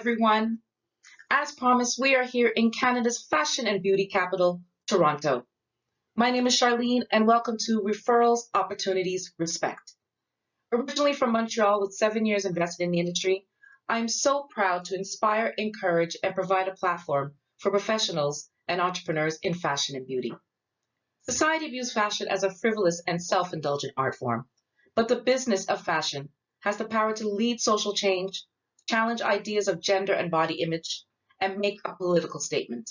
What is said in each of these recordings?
everyone. As promised, we are here in Canada's fashion and beauty capital, Toronto. My name is Charlene, and welcome to Referrals, Opportunities, Respect. Originally from Montreal with 7 years invested in the industry, I am so proud to inspire, encourage, and provide a platform for professionals and entrepreneurs in fashion and beauty. Society views fashion as a frivolous and self-indulgent art form, but the business of fashion has the power to lead social change, challenge ideas of gender and body image, and make a political statement.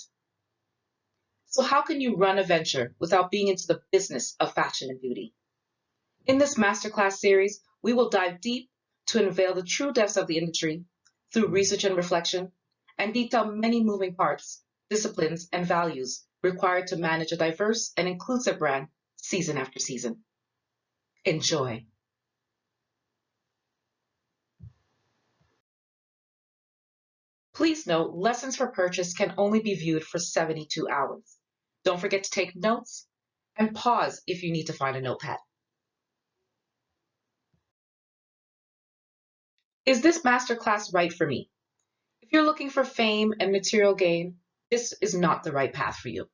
So how can you run a venture without being into the business of fashion and beauty? In this masterclass series, we will dive deep to unveil the true depths of the industry through research and reflection, and detail many moving parts, disciplines, and values required to manage a diverse and inclusive brand season after season. Enjoy. Please note, lessons for purchase can only be viewed for 72 hours. Don't forget to take notes and pause if you need to find a notepad. Is this masterclass right for me? If you're looking for fame and material gain, this is not the right path for you.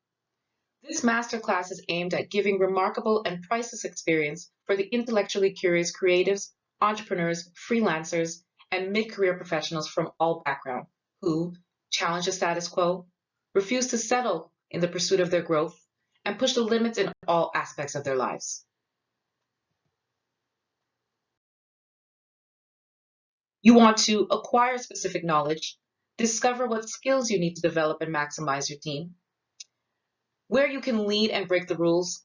This masterclass is aimed at giving remarkable and priceless experience for the intellectually curious creatives, entrepreneurs, freelancers, and mid-career professionals from all backgrounds who challenge the status quo, refuse to settle in the pursuit of their growth, and push the limits in all aspects of their lives. You want to acquire specific knowledge, discover what skills you need to develop and maximize your team, where you can lead and break the rules,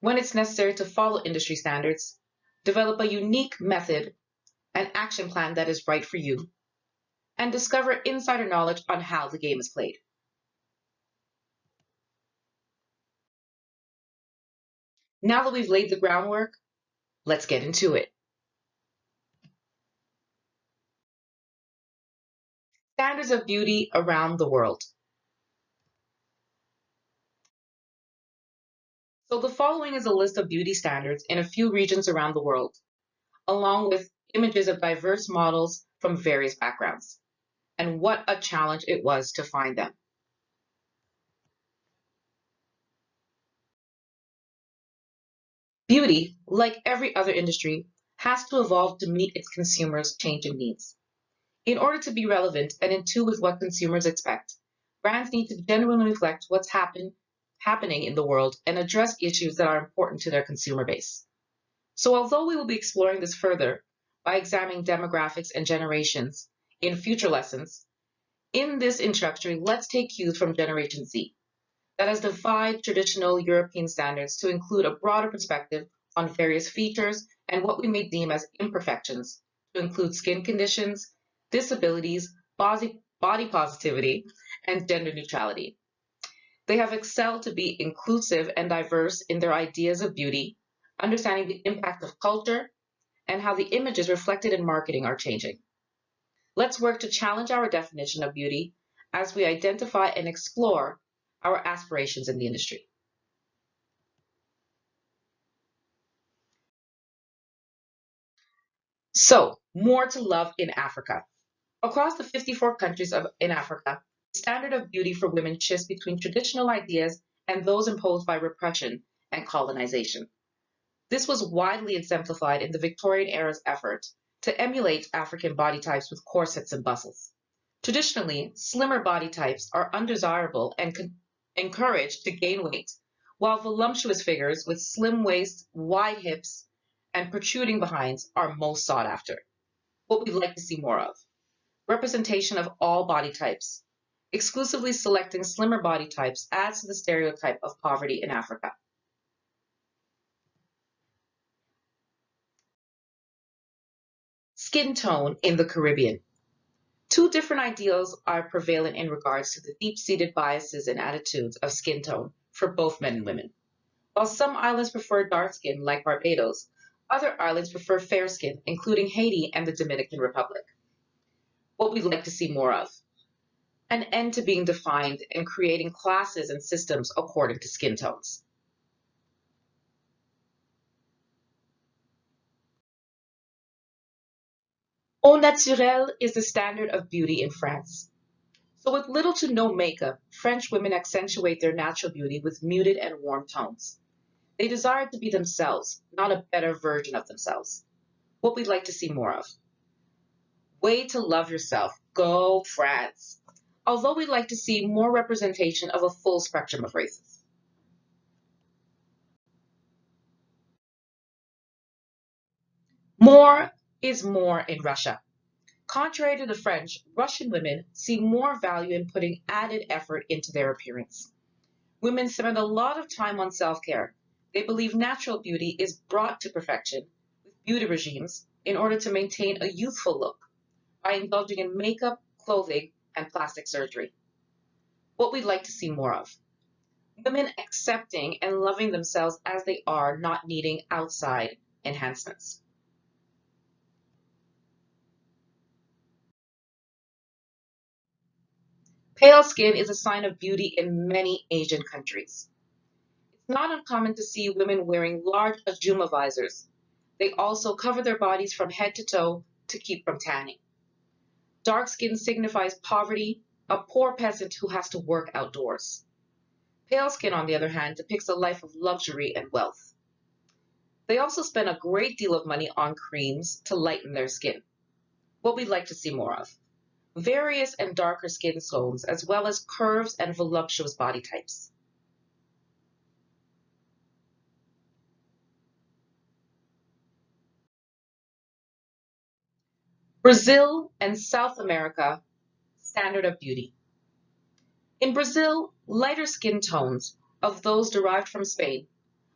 when it's necessary to follow industry standards, develop a unique method and action plan that is right for you, and discover insider knowledge on how the game is played. Now that we've laid the groundwork, let's get into it. Standards of beauty around the world. So the following is a list of beauty standards in a few regions around the world, along with images of diverse models from various backgrounds. And what a challenge it was to find them. Beauty, like every other industry, has to evolve to meet its consumers' changing needs. In order to be relevant and in tune with what consumers expect, brands need to genuinely reflect what's happening in the world and address issues that are important to their consumer base. So although we will be exploring this further by examining demographics and generations in future lessons, in this introductory, let's take cues from Generation Z that has defied traditional European standards to include a broader perspective on various features and what we may deem as imperfections, to include skin conditions, disabilities, body positivity, and gender neutrality. They have excelled to be inclusive and diverse in their ideas of beauty, understanding the impact of culture, and how the images reflected in marketing are changing. Let's work to challenge our definition of beauty as we identify and explore our aspirations in the industry. So, more to love in Africa. Across the 54 countries in Africa, the standard of beauty for women shifts between traditional ideas and those imposed by repression and colonization. This was widely exemplified in the Victorian era's effort to emulate African body types with corsets and bustles. Traditionally, slimmer body types are undesirable and encouraged to gain weight, while voluptuous figures with slim waists, wide hips, and protruding behinds are most sought after. What we'd like to see more of: representation of all body types. Exclusively selecting slimmer body types adds to the stereotype of poverty in Africa. Skin tone in the Caribbean. Two different ideals are prevalent in regards to the deep-seated biases and attitudes of skin tone for both men and women. While some islands prefer dark skin, like Barbados, other islands prefer fair skin, including Haiti and the Dominican Republic. What we'd like to see more of: an end to being defined and creating classes and systems according to skin tones. Au naturel is the standard of beauty in France. So with little to no makeup, French women accentuate their natural beauty with muted and warm tones. They desire to be themselves, not a better version of themselves. What we'd like to see more of. Way to love yourself. Go France. Although we'd like to see more representation of a full spectrum of races. More is more in Russia. Contrary to the French, Russian women see more value in putting added effort into their appearance. Women spend a lot of time on self-care. They believe natural beauty is brought to perfection with beauty regimes in order to maintain a youthful look by indulging in makeup, clothing, and plastic surgery. What we'd like to see more of. Women accepting and loving themselves as they are, not needing outside enhancements. Pale skin is a sign of beauty in many Asian countries. It's not uncommon to see women wearing large ajuma visors. They also cover their bodies from head to toe to keep from tanning. Dark skin signifies poverty, a poor peasant who has to work outdoors. Pale skin, on the other hand, depicts a life of luxury and wealth. They also spend a great deal of money on creams to lighten their skin. What we'd like to see more of. Various and darker skin tones, as well as curves and voluptuous body types. Brazil and South America, standard of beauty. In Brazil, lighter skin tones of those derived from Spain,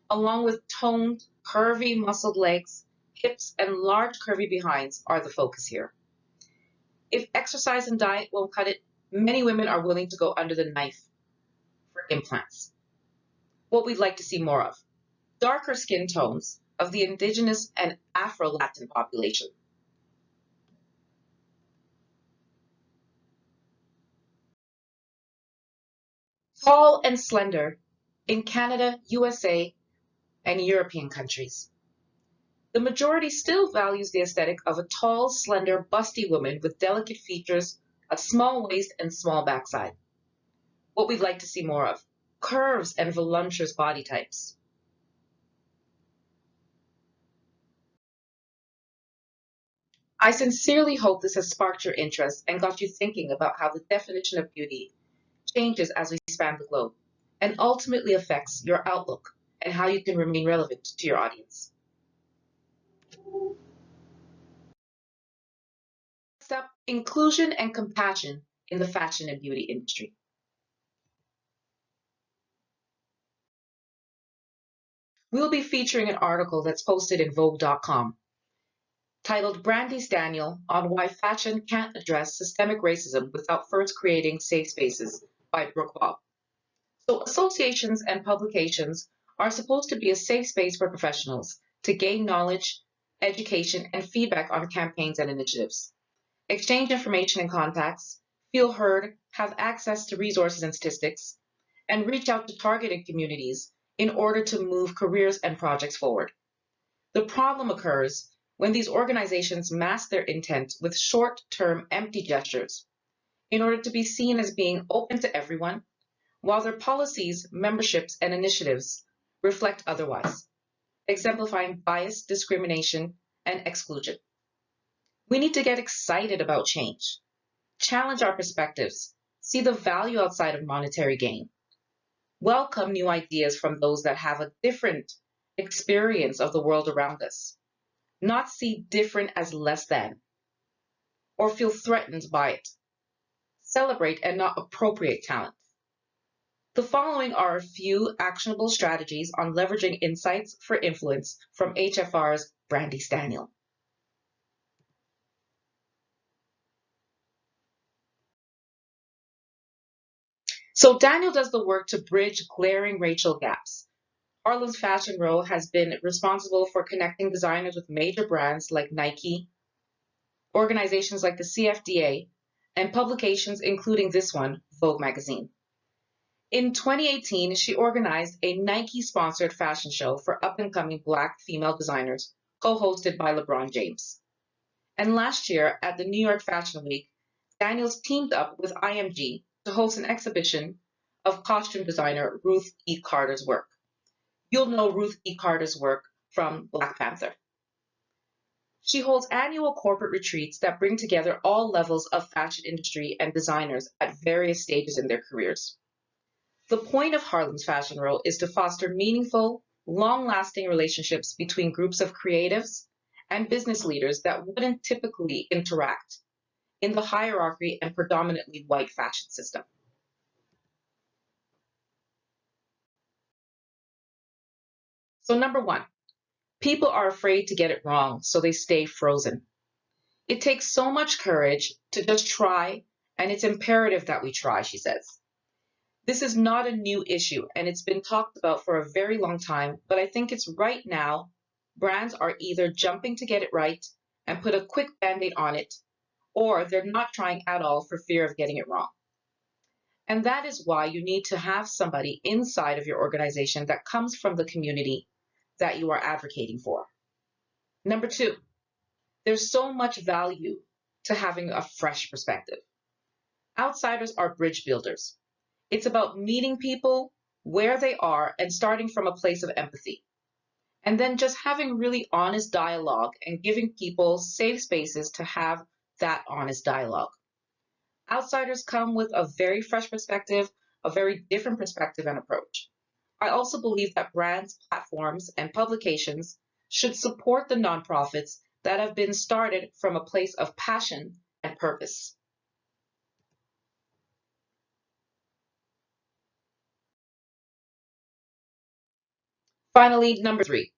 along with toned, curvy, muscled legs, hips, and large curvy behinds are the focus here. If exercise and diet won't cut it, many women are willing to go under the knife for implants. What we'd like to see more of. Darker skin tones of the indigenous and Afro-Latin population. Tall and slender in Canada, USA, and European countries. The majority still values the aesthetic of a tall, slender, busty woman with delicate features, a small waist, and small backside. What we'd like to see more of. Curves and voluptuous body types. I sincerely hope this has sparked your interest and got you thinking about how the definition of beauty changes as we span the globe and ultimately affects your outlook and how you can remain relevant to your audience. Next up, inclusion and compassion in the fashion and beauty industry. We'll be featuring an article that's posted in Vogue.com titled Brandy's Daniel on Why Fashion Can't Address Systemic Racism Without First Creating Safe Spaces by Brooke Bob. So associations and publications are supposed to be a safe space for professionals to gain knowledge, education, and feedback on campaigns and initiatives, exchange information and contacts, feel heard, have access to resources and statistics, and reach out to targeted communities in order to move careers and projects forward. The problem occurs when these organizations mask their intent with short-term empty gestures in order to be seen as being open to everyone, while their policies, memberships, and initiatives reflect otherwise, exemplifying bias, discrimination, and exclusion. We need to get excited about change, challenge our perspectives, see the value outside of monetary gain, welcome new ideas from those that have a different experience of the world around us, not see different as less than, or feel threatened by it, celebrate and not appropriate talent. The following are a few actionable strategies on leveraging insights for influence from HFR's Brandy Daniel. So Daniel does the work to bridge glaring racial gaps. Harlem's Fashion Row has been responsible for connecting designers with major brands like Nike, organizations like the CFDA, and publications including this one, Vogue magazine. In 2018, she organized a Nike-sponsored fashion show for up-and-coming Black female designers, co-hosted by LeBron James. And last year at the New York Fashion Week, Daniels teamed up with IMG to host an exhibition of costume designer Ruth E. Carter's work. You'll know Ruth E. Carter's work from Black Panther. She holds annual corporate retreats that bring together all levels of fashion industry and designers at various stages in their careers. The point of Harlem's Fashion Row is to foster meaningful, long-lasting relationships between groups of creatives and business leaders that wouldn't typically interact in the hierarchy and predominantly white fashion system. So number one, people are afraid to get it wrong, so they stay frozen. It takes so much courage to just try, and it's imperative that we try, she says. This is not a new issue, and it's been talked about for a very long time, but I think it's right now brands are either jumping to get it right and put a quick band-aid on it, or they're not trying at all for fear of getting it wrong. And that is why you need to have somebody inside of your organization that comes from the community that you are advocating for. Number two, there's so much value to having a fresh perspective. Outsiders are bridge builders. It's about meeting people where they are and starting from a place of empathy. And then just having really honest dialogue and giving people safe spaces to have that honest dialogue. Outsiders come with a very fresh perspective, a very different perspective and approach. I also believe that brands, platforms, and publications should support the nonprofits that have been started from a place of passion and purpose. Finally, number three,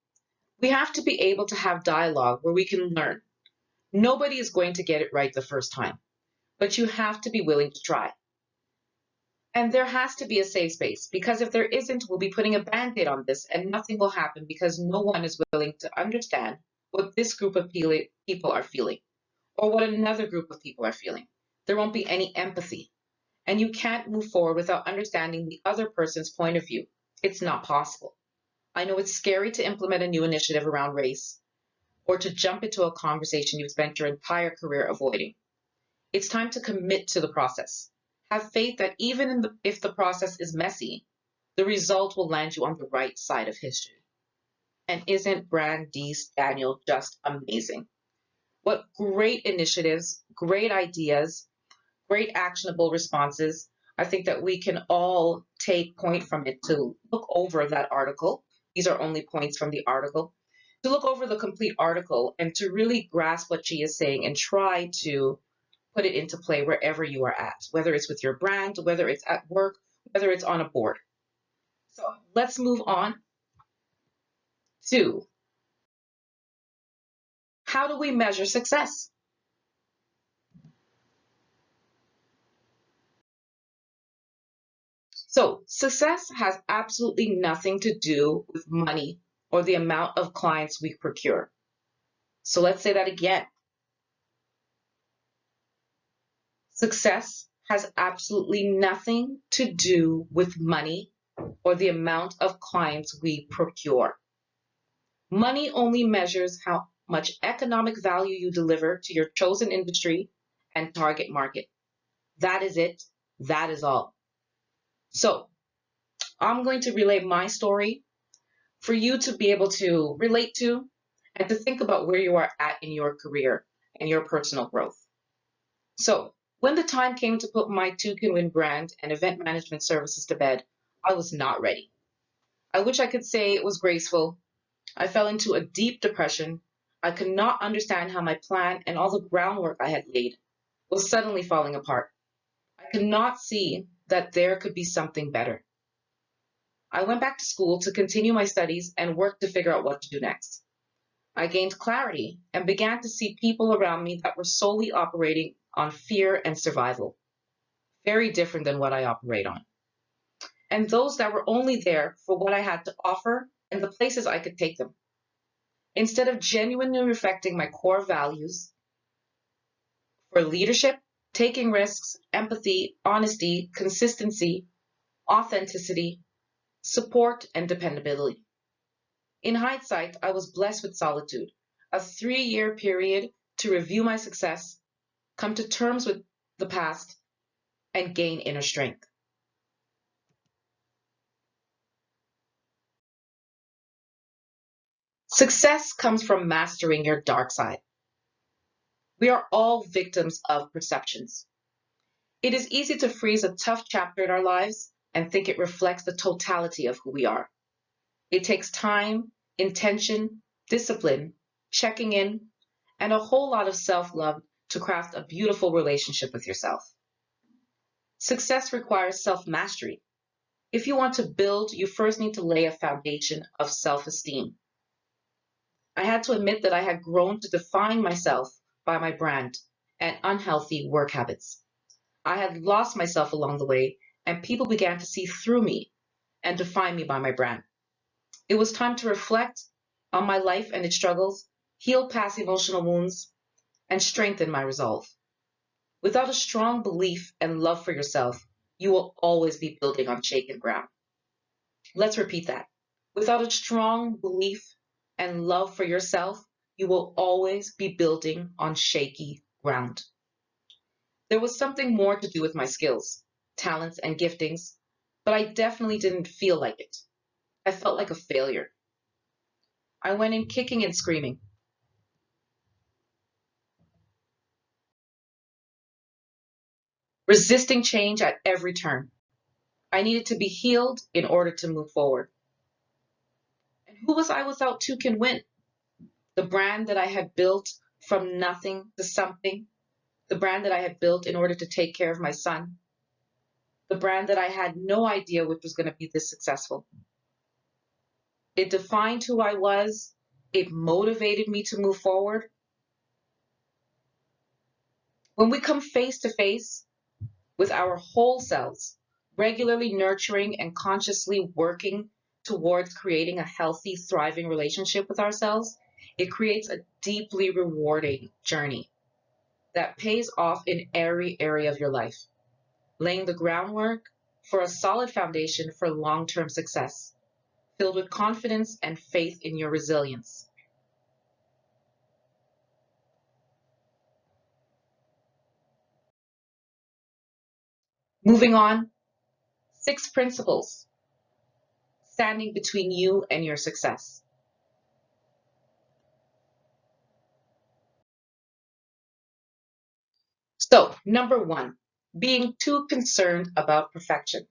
we have to be able to have dialogue where we can learn. Nobody is going to get it right the first time, but you have to be willing to try. And there has to be a safe space, because if there isn't, we'll be putting a band-aid on this and nothing will happen because no one is willing to understand what this group of people are feeling or what another group of people are feeling. There won't be any empathy. And you can't move forward without understanding the other person's point of view. It's not possible. I know it's scary to implement a new initiative around race or to jump into a conversation you've spent your entire career avoiding. It's time to commit to the process. Have faith that even if the process is messy, the result will land you on the right side of history. And isn't Brandeis Daniel just amazing? What great initiatives, great ideas, great actionable responses. I think that we can all take point from it to look over that article. These are only points from the article. To look over the complete article and to really grasp what she is saying and try to put it into play wherever you are at, whether it's with your brand, whether it's at work, whether it's on a board. So let's move on to how do we measure success? So success has absolutely nothing to do with money or the amount of clients we procure. So let's say that again. Success has absolutely nothing to do with money or the amount of clients we procure. Money only measures how much economic value you deliver to your chosen industry and target market. That is it. That is all. So I'm going to relay my story for you to be able to relate to and to think about where you are at in your career and your personal growth. So when the time came to put my Two Can Win brand and event management services to bed, I was not ready. I wish I could say it was graceful. I fell into a deep depression. I could not understand how my plan and all the groundwork I had laid was suddenly falling apart. I could not see that there could be something better. I went back to school to continue my studies and work to figure out what to do next. I gained clarity and began to see people around me that were solely operating on fear and survival, very different than what I operate on. And those that were only there for what I had to offer and the places I could take them. Instead of genuinely reflecting my core values for leadership, taking risks, empathy, honesty, consistency, authenticity, support, and dependability. In hindsight, I was blessed with solitude, a 3-year period to review my success, come to terms with the past, and gain inner strength. Success comes from mastering your dark side. We are all victims of perceptions. It is easy to freeze a tough chapter in our lives and think it reflects the totality of who we are. It takes time, intention, discipline, checking in, and a whole lot of self-love to craft a beautiful relationship with yourself. Success requires self-mastery. If you want to build, you first need to lay a foundation of self-esteem. I had to admit that I had grown to define myself by my brand and unhealthy work habits. I had lost myself along the way, and people began to see through me and define me by my brand. It was time to reflect on my life and its struggles, heal past emotional wounds, and strengthen my resolve. Without a strong belief and love for yourself, you will always be building on shaken ground. Let's repeat that. Without a strong belief and love for yourself, you will always be building on shaky ground. There was something more to do with my skills, talents, and giftings, but I definitely didn't feel like it. I felt like a failure. I went in kicking and screaming. Resisting change at every turn. I needed to be healed in order to move forward. And who was I without Two Can Win? The brand that I had built from nothing to something, the brand that I had built in order to take care of my son, the brand that I had no idea which was going to be this successful. It defined who I was. It motivated me to move forward. When we come face to face with our whole selves, regularly nurturing and consciously working towards creating a healthy, thriving relationship with ourselves, it creates a deeply rewarding journey that pays off in every area of your life, laying the groundwork for a solid foundation for long-term success, filled with confidence and faith in your resilience. Moving on, 6 principles standing between you and your success. So, number 1, being too concerned about perfection.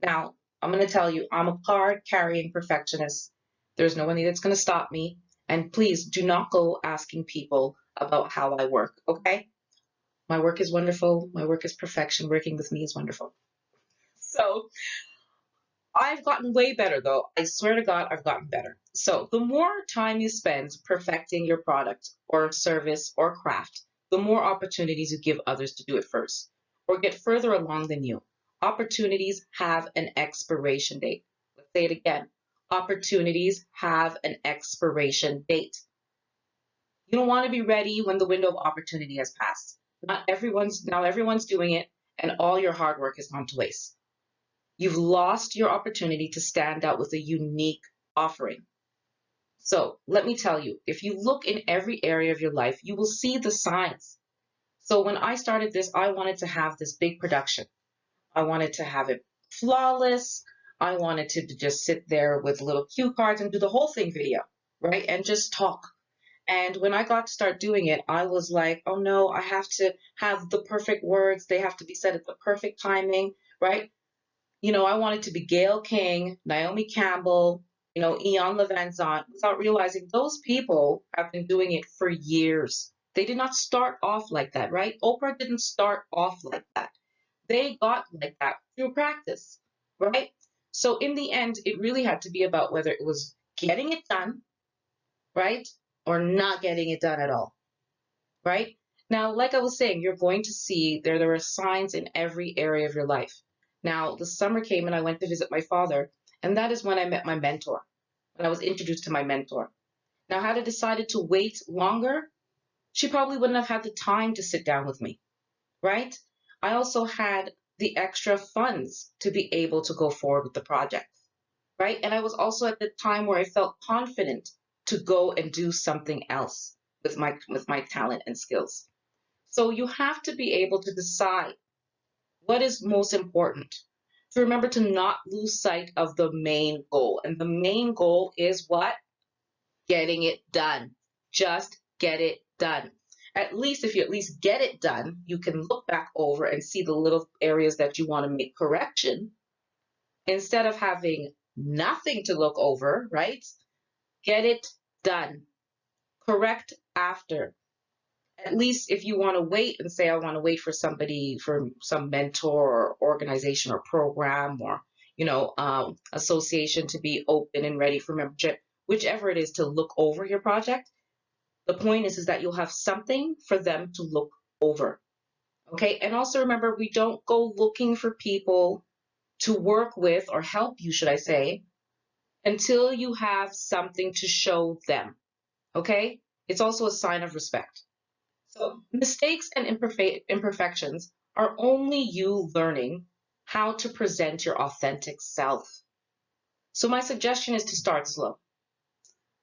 Now, I'm going to tell you, I'm a card-carrying perfectionist. There's no one that's going to stop me. And please do not go asking people about how I work, okay? My work is wonderful. My work is perfection. Working with me is wonderful. So I've gotten way better though. I swear to God, I've gotten better. So the more time you spend perfecting your product or service or craft, the more opportunities you give others to do it first or get further along than you. Opportunities have an expiration date. Let's say it again. Opportunities have an expiration date. You don't want to be ready when the window of opportunity has passed. Everyone's doing it, and all your hard work has gone to waste. You've lost your opportunity to stand out with a unique offering. So let me tell you, if you look in every area of your life, you will see the signs. So when I started this, I wanted to have this big production. I wanted to have it flawless. I wanted to just sit there with little cue cards and do the whole thing video, right? And just talk. And when I got to start doing it, I was like, oh no, I have to have the perfect words. They have to be said at the perfect timing, right? I wanted to be Gail King, Naomi Campbell, Eon Levanzant, without realizing those people have been doing it for years. They did not start off like that, right? Oprah didn't start off like that. They got like that through practice, right? So in the end, it really had to be about whether it was getting it done, right? Or not getting it done at all, right? Now, like I was saying, you're going to see there are signs in every area of your life. Now, the summer came and I went to visit my father, and that is when I met my mentor, when I was introduced to my mentor. Now, had I decided to wait longer, she probably wouldn't have had the time to sit down with me, right? I also had the extra funds to be able to go forward with the project, right? And I was also at the time where I felt confident to go and do something else. with my talent and skills. So you have to be able to decide what is most important. To remember to not lose sight of the main goal. And the main goal is what? Getting it done. Just get it done. At least if you at least get it done, you can look back over and see the little areas that you want to make correction instead of having nothing to look over, right? Get it done. Correct after. At least if you want to wait and say, I want to wait for somebody, for some mentor or organization or program or, association to be open and ready for membership, whichever it is to look over your project. The point is that you'll have something for them to look over. Okay. And also remember, we don't go looking for people to work with or help you, should I say, until you have something to show them. Okay. It's also a sign of respect. So mistakes and imperfections are only you learning how to present your authentic self. So my suggestion is to start slow,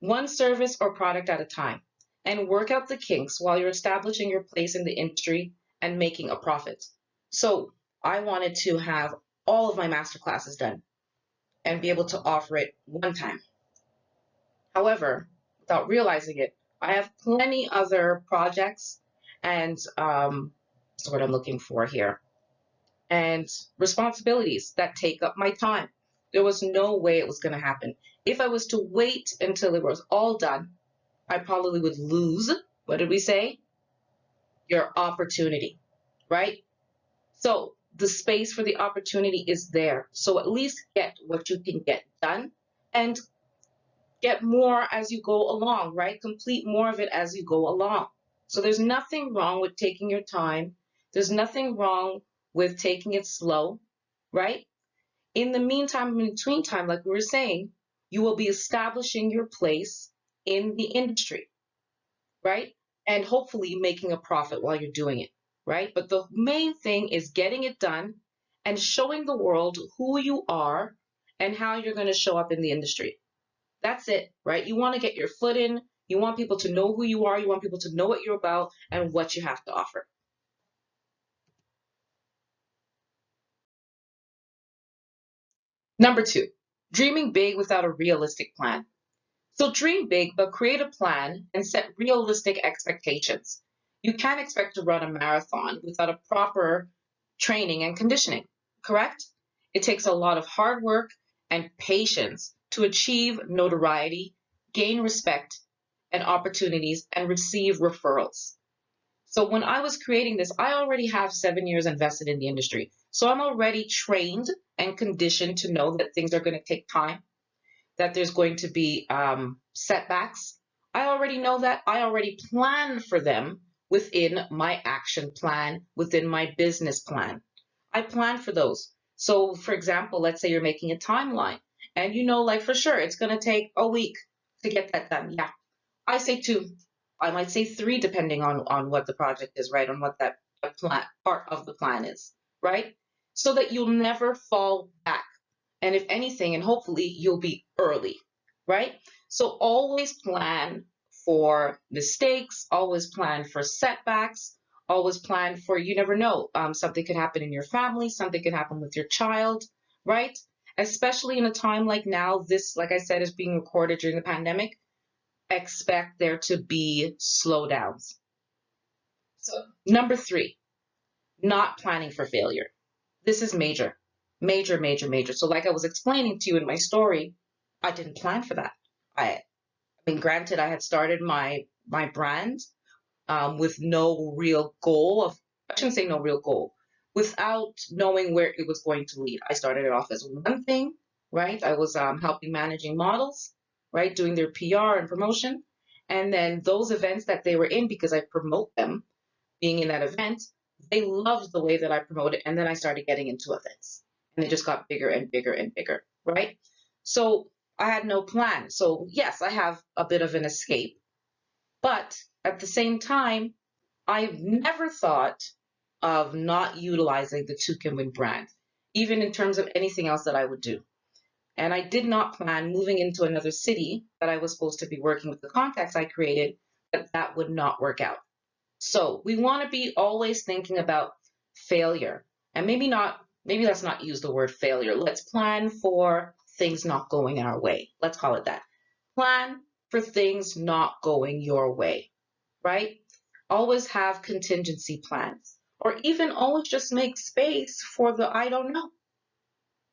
one service or product at a time, and work out the kinks while you're establishing your place in the industry and making a profit. So I wanted to have all of my master classes done and be able to offer it one time. However, without realizing it, I have plenty other projects and that's what I'm looking for here, and responsibilities that take up my time. There was no way it was going to happen. If I was to wait until it was all done, I probably would lose, what did we say? Your opportunity, right? So the space for the opportunity is there. So at least get what you can get done and get more as you go along, right? Complete more of it as you go along. So there's nothing wrong with taking your time. There's nothing wrong with taking it slow, right? In the meantime, in between time, like we were saying, you will be establishing your place in the industry, right? And hopefully making a profit while you're doing it, right? But the main thing is getting it done and showing the world who you are and how you're going to show up in the industry. That's it, right? You want to get your foot in. You want people to know who you are. You want people to know what you're about and what you have to offer. Number two, dreaming big without a realistic plan. So dream big, but create a plan and set realistic expectations. You can't expect to run a marathon without a proper training and conditioning, correct? It takes a lot of hard work and patience to achieve notoriety, gain respect and opportunities, and receive referrals. So when I was creating this, I already have 7 years invested in the industry. So I'm already trained and conditioned to know that things are going to take time, that there's going to be setbacks. I already know that. I already plan for them within my action plan, within my business plan. I plan for those. So, for example, let's say you're making a timeline and you know, like for sure, it's going to take a week to get that done. Yeah, I say two. I might say three, depending on what the project is, right? On what that plan, part of the plan is, right? So that you'll never fall back. And if anything, and hopefully you'll be early, right? So always plan for mistakes, always plan for setbacks, always plan for, you never know, something could happen in your family, something could happen with your child, right? Especially in a time like now, this, like I said, is being recorded during the pandemic. Expect there to be slowdowns. So, number three, not planning for failure. This is major, major, major, major. So, like I was explaining to you in my story, I didn't plan for that. I mean, granted, I had started my brand with no real goal of, I shouldn't say no real goal, without knowing where it was going to lead. I started it off as one thing, right? I was helping managing models, right, doing their PR and promotion. And then those events that they were in, because I promote them, being in that event, they loved the way that I promoted. And then I started getting into events. And it just got bigger and bigger and bigger, right? So I had no plan. So yes, I have a bit of an escape. But at the same time, I've never thought of not utilizing the Two Can Win brand, even in terms of anything else that I would do. And I did not plan moving into another city that I was supposed to be working with the contacts I created that that would not work out. So we want to be always thinking about failure. And maybe let's not use the word failure. Let's plan for things not going our way. Let's call it that. Plan for things not going your way, right? Always have contingency plans, or even always just make space for the I don't know.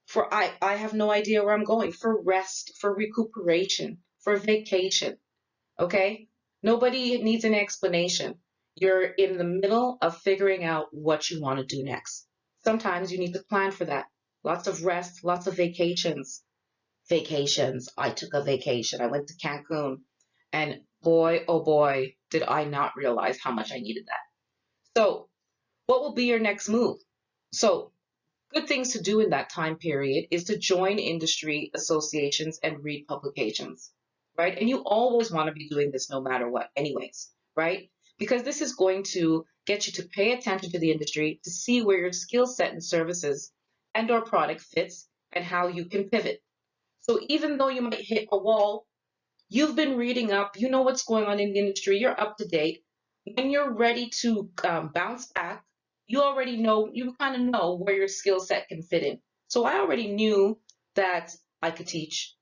For I have no idea where I'm going, for rest, for recuperation, for vacation. Okay? Nobody needs an explanation. You're in the middle of figuring out what you want to do next. Sometimes you need to plan for that. Lots of rest, lots of vacations. Vacations. I took a vacation. I went to Cancun. And boy, oh boy, did I not realize how much I needed that. So, what will be your next move? So, good things to do in that time period is to join industry associations and read publications, right? And you always want to be doing this no matter what, anyways, right? Because this is going to get you to pay attention to the industry, to see where your skill set and services and or product fits and how you can pivot. So even though you might hit a wall, you've been reading up, you know what's going on in the industry, you're up to date. When you're ready to bounce back, you already know, you kind of know where your skill set can fit in. So I already knew that I could teach,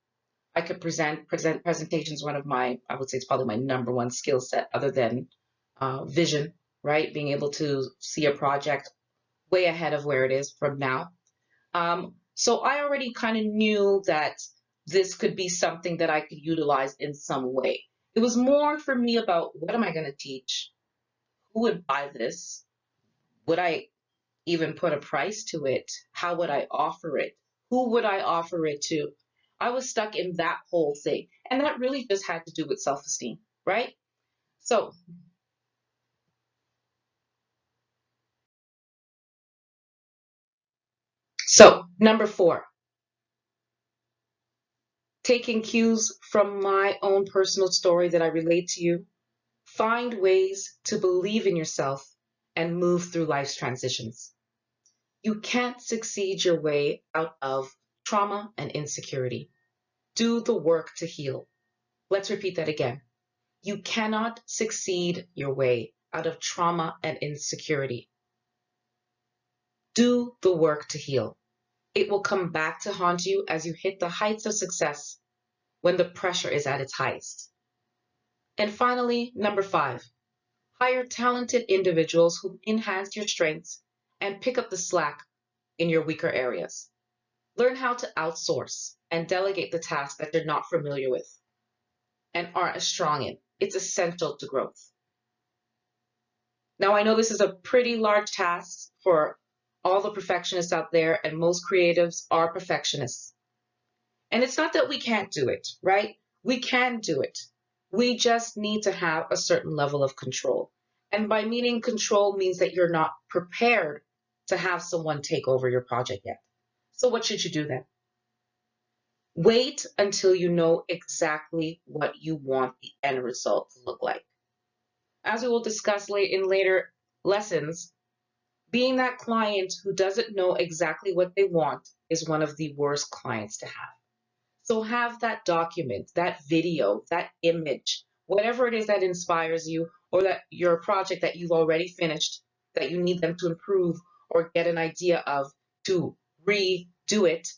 I could present presentations. One of my, I would say it's probably my number one skill set other than vision, right? Being able to see a project way ahead of where it is from now. So I already kind of knew that this could be something that I could utilize in some way. It was more for me about what am I going to teach? Who would buy this? Would I even put a price to it? How would I offer it? Who would I offer it to? I was stuck in that whole thing. And that really just had to do with self-esteem, right? So, number 4, taking cues from my own personal story that I relate to you. Find ways to believe in yourself and move through life's transitions. You can't succeed your way out of trauma and insecurity. Do the work to heal. Let's repeat that again. You cannot succeed your way out of trauma and insecurity. Do the work to heal. It will come back to haunt you as you hit the heights of success when the pressure is at its highest. And finally, number 5, hire talented individuals who enhance your strengths and pick up the slack in your weaker areas. Learn how to outsource and delegate the tasks that you're not familiar with and aren't as strong in. It's essential to growth. Now, I know this is a pretty large task for all the perfectionists out there, and most creatives are perfectionists. And it's not that we can't do it, right? We can do it. We just need to have a certain level of control. And by meaning control means that you're not prepared to have someone take over your project yet. So what should you do then? Wait until you know exactly what you want the end result to look like. As we will discuss in later lessons, being that client who doesn't know exactly what they want is one of the worst clients to have. So have that document, that video, that image, whatever it is that inspires you, or that your project that you've already finished, that you need them to improve or get an idea of to redo it.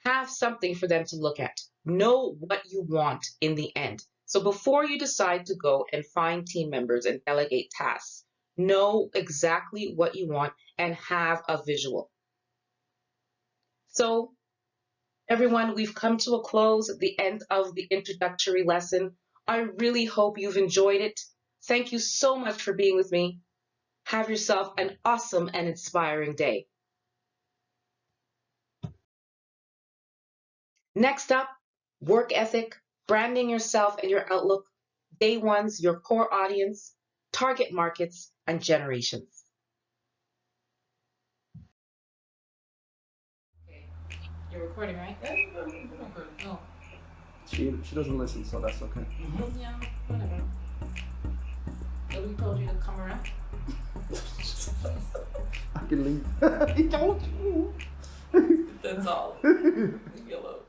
Have something for them to look at. Know what you want in the end. So before you decide to go and find team members and delegate tasks, know exactly what you want and have a visual. So everyone, we've come to a close at the end of the introductory lesson. I really hope you've enjoyed it. Thank you so much for being with me. Have yourself an awesome and inspiring day. Next up, work ethic, branding yourself and your outlook, day ones, your core audience, target markets, and generations. Okay. You're recording, right? Oh. She doesn't listen, so that's okay. Yeah, whatever. Nobody told you to come around? I can leave. He told you. That's all. Leave me alone.